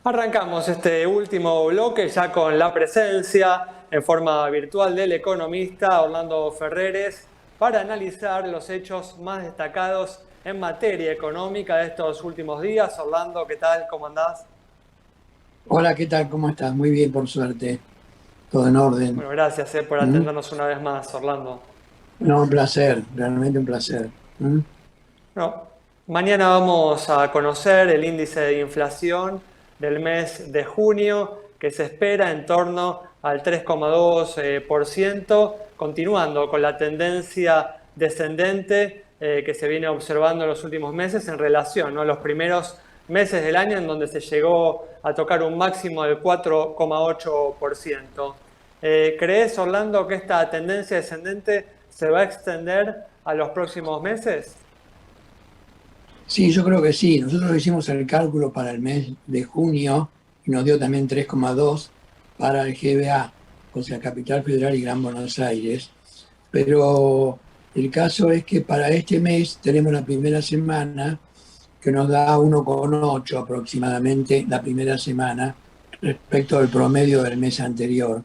Arrancamos este último bloque ya con la presencia en forma virtual del economista Orlando Ferreres para analizar los hechos más destacados en materia económica de estos últimos días. Orlando, ¿qué tal? ¿Cómo andás? Hola, ¿qué tal? ¿Cómo estás? Muy bien, por suerte. Todo en orden. Bueno, gracias por ¿Mm? atendernos una vez más, Orlando. No, un placer, realmente un placer. ¿Mm? Bueno, mañana vamos a conocer el índice de inflación del mes de junio, que se espera en torno al 3,2%, continuando con la tendencia descendente que se viene observando en los últimos meses en relación, ¿no?, a los primeros meses del año en donde se llegó a tocar un máximo del 4,8%. ¿Crees, Orlando, que esta tendencia descendente se va a extender a los próximos meses? Sí, yo creo que sí. Nosotros hicimos el cálculo para el mes de junio y nos dio también 3,2 para el GBA, o sea, Capital Federal y Gran Buenos Aires. Pero el caso es que para este mes tenemos la primera semana que nos da 1,8 aproximadamente la primera semana respecto al promedio del mes anterior.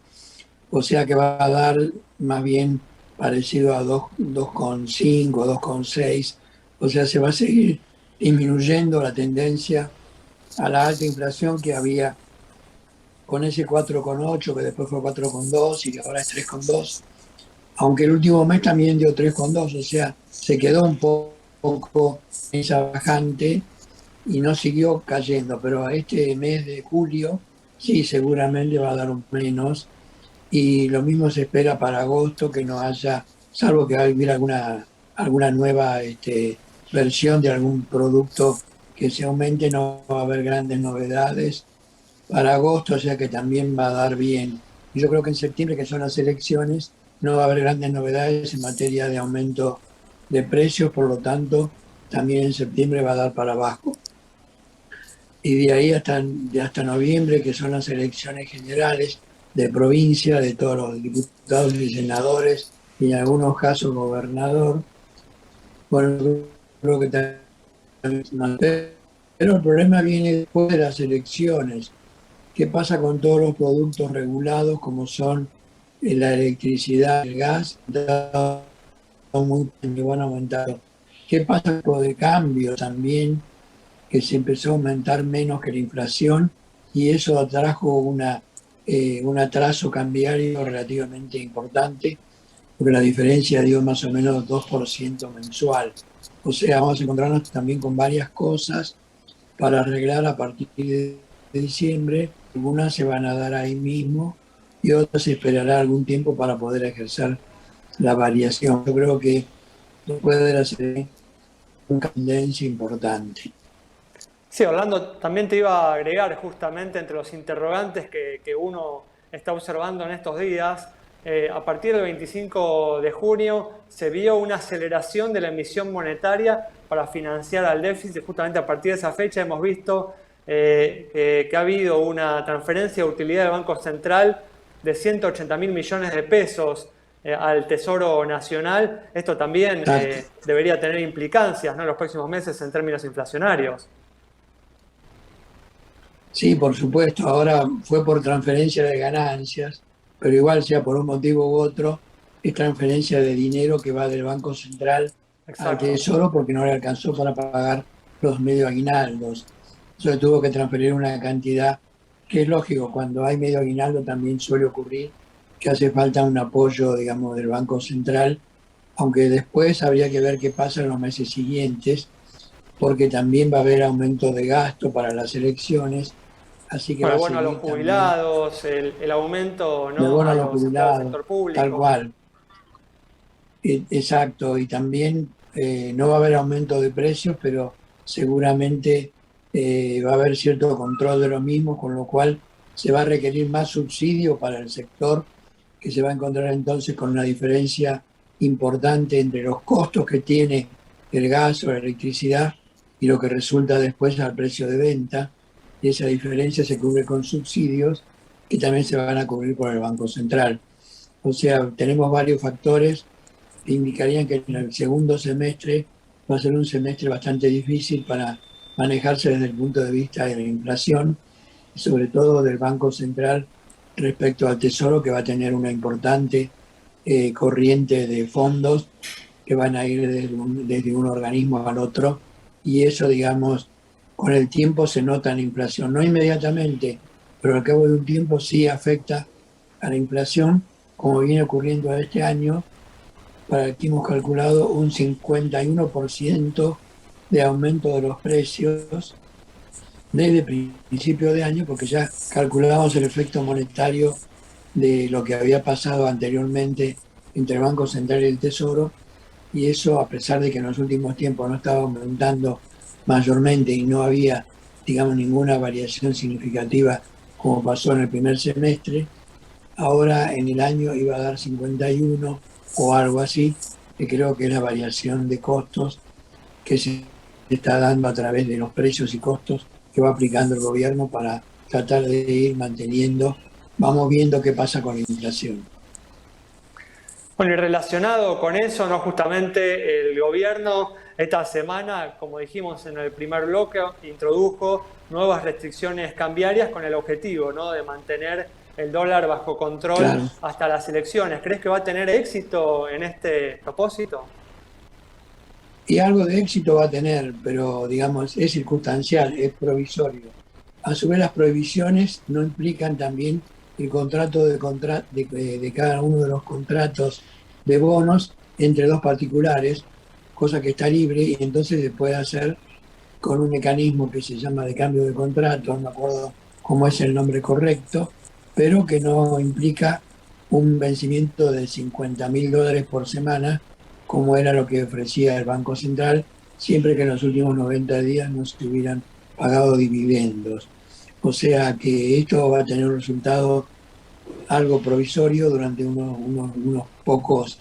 O sea que va a dar más bien parecido a 2,5, 2,6. O sea, se va a seguir disminuyendo la tendencia a la alta inflación que había con ese 4,8, que después fue 4,2 y que ahora es 3,2. Aunque el último mes también dio 3,2, o sea, se quedó un poco esa bajante y no siguió cayendo, pero este mes de julio sí seguramente va a dar un menos y lo mismo se espera para agosto, que no haya, salvo que hubiera alguna nueva versión de algún producto que se aumente, no va a haber grandes novedades para agosto, o sea que también va a dar bien. Y yo creo que en septiembre, que son las elecciones, no va a haber grandes novedades en materia de aumento de precios, por lo tanto, también en septiembre va a dar para abajo. Y de ahí hasta noviembre, que son las elecciones generales de provincia, de todos los diputados y senadores, y en algunos casos gobernador. Bueno, creo que también, no, pero el problema viene después de las elecciones. ¿Qué pasa con todos los productos regulados como son la electricidad, el gas? Muy, que van aumentando. ¿Qué pasa con el de cambio también, que se empezó a aumentar menos que la inflación y eso atrajo un atraso cambiario relativamente importante, porque la diferencia dio más o menos 2% mensual? O sea, vamos a encontrarnos también con varias cosas para arreglar a partir de diciembre. Algunas se van a dar ahí mismo y otras se esperará algún tiempo para poder ejercer la variación. Yo creo que puede hacer una tendencia importante. Sí, Orlando, también te iba a agregar justamente entre los interrogantes que uno está observando en estos días. A partir del 25 de junio se vio una aceleración de la emisión monetaria para financiar al déficit. Justamente a partir de esa fecha hemos visto que ha habido una transferencia de utilidad del Banco Central de 180.000 millones de pesos al Tesoro Nacional. Esto también Exacto. debería tener implicancias, ¿no?, en los próximos meses en términos inflacionarios. Sí, por supuesto, ahora fue por transferencia de ganancias, pero igual sea por un motivo u otro, es transferencia de dinero que va del Banco Central al Exacto. Tesoro porque no le alcanzó para pagar los medio aguinaldos. Entonces tuvo que transferir una cantidad que es lógico, cuando hay medio aguinaldo también suele ocurrir que hace falta un apoyo, digamos, del Banco Central, aunque después habría que ver qué pasa en los meses siguientes, porque también va a haber aumento de gasto para las elecciones. Así que Bueno, va el a bono a los seguir también jubilados, el aumento, del ¿no?, bono a a los los empleados del jubilados, sector tal público. cual. Exacto, y también no va a haber aumento de precios, pero seguramente va a haber cierto control de lo mismo, con lo cual se va a requerir más subsidio para el sector, que se va a encontrar entonces con una diferencia importante entre los costos que tiene el gas o la electricidad y lo que resulta después al precio de venta. Y esa diferencia se cubre con subsidios que también se van a cubrir por el Banco Central. O sea, tenemos varios factores que indicarían que en el segundo semestre va a ser un semestre bastante difícil para manejarse desde el punto de vista de la inflación, y sobre todo del Banco Central respecto al Tesoro, que va a tener una importante corriente de fondos que van a ir desde un organismo al otro, y eso, digamos, con el tiempo se nota en la inflación, no inmediatamente, pero al cabo de un tiempo sí afecta a la inflación, como viene ocurriendo este año, para el que hemos calculado un 51% de aumento de los precios desde principio de año, porque ya calculábamos el efecto monetario de lo que había pasado anteriormente entre el Banco Central y el Tesoro, y eso, a pesar de que en los últimos tiempos no estaba aumentando mayormente y no había, digamos, ninguna variación significativa como pasó en el primer semestre, ahora en el año iba a dar 51 o algo así, que creo que es la variación de costos que se está dando a través de los precios y costos que va aplicando el gobierno para tratar de ir manteniendo. Vamos viendo qué pasa con la inflación. Bueno, y relacionado con eso, ¿no? Justamente el gobierno esta semana, como dijimos en el primer bloque, introdujo nuevas restricciones cambiarias con el objetivo, ¿no?, de mantener el dólar bajo control, Claro. hasta las elecciones. ¿Crees que va a tener éxito en este propósito? Y algo de éxito va a tener, pero digamos, es circunstancial, es provisorio. A su vez, las prohibiciones no implican también el contrato de cada uno de los contratos de bonos entre dos particulares, cosa que está libre y entonces se puede hacer con un mecanismo que se llama de cambio de contrato, no me acuerdo cómo es el nombre correcto, pero que no implica un vencimiento de $50.000 por semana, como era lo que ofrecía el Banco Central, siempre que en los últimos 90 días no se hubieran pagado dividendos. O sea que esto va a tener un resultado algo provisorio durante unos pocos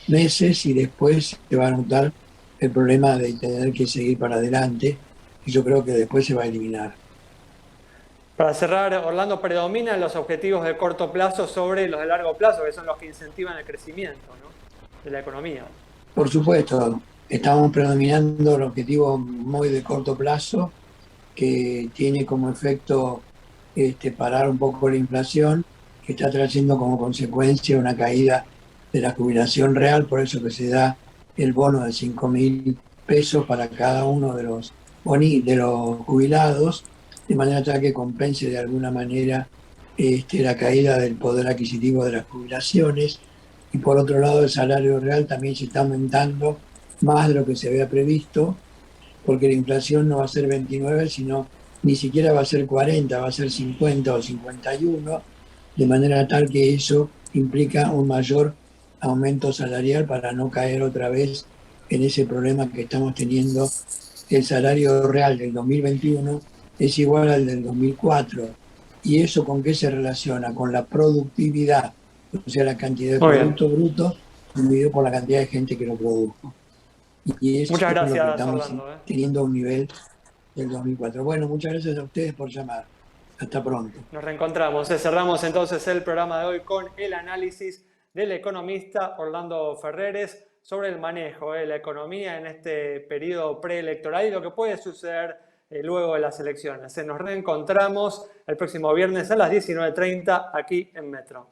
meses, y después se va a notar el problema de tener que seguir para adelante, y yo creo que después se va a eliminar. Para cerrar, Orlando, predominan los objetivos de corto plazo sobre los de largo plazo, que son los que incentivan el crecimiento, ¿no?, de la economía. Por supuesto, estamos predominando el objetivo muy de corto plazo, que tiene como efecto parar un poco la inflación, que está trayendo como consecuencia una caída de la jubilación real, por eso que se da el bono de 5.000 pesos para cada uno de los jubilados, de manera tal que compense de alguna manera la caída del poder adquisitivo de las jubilaciones. Y por otro lado, el salario real también se está aumentando más de lo que se había previsto, porque la inflación no va a ser 29, sino ni siquiera va a ser 40, va a ser 50 o 51, de manera tal que eso implica un mayor aumento salarial para no caer otra vez en ese problema que estamos teniendo. El salario real del 2021 es igual al del 2004. ¿Y eso con qué se relaciona? Con la productividad, o sea, la cantidad de Muy bien. producto bruto dividido por la cantidad de gente que lo produjo. Y eso Muchas es lo que gracias, estamos Orlando. teniendo a un nivel del 2004. Bueno, muchas gracias a ustedes por llamar. Hasta pronto. Nos reencontramos. Cerramos entonces el programa de hoy con el análisis del economista Orlando Ferreres sobre el manejo de la economía en este periodo preelectoral y lo que puede suceder luego de las elecciones. Nos reencontramos el próximo viernes a las 19:30 aquí en Metro.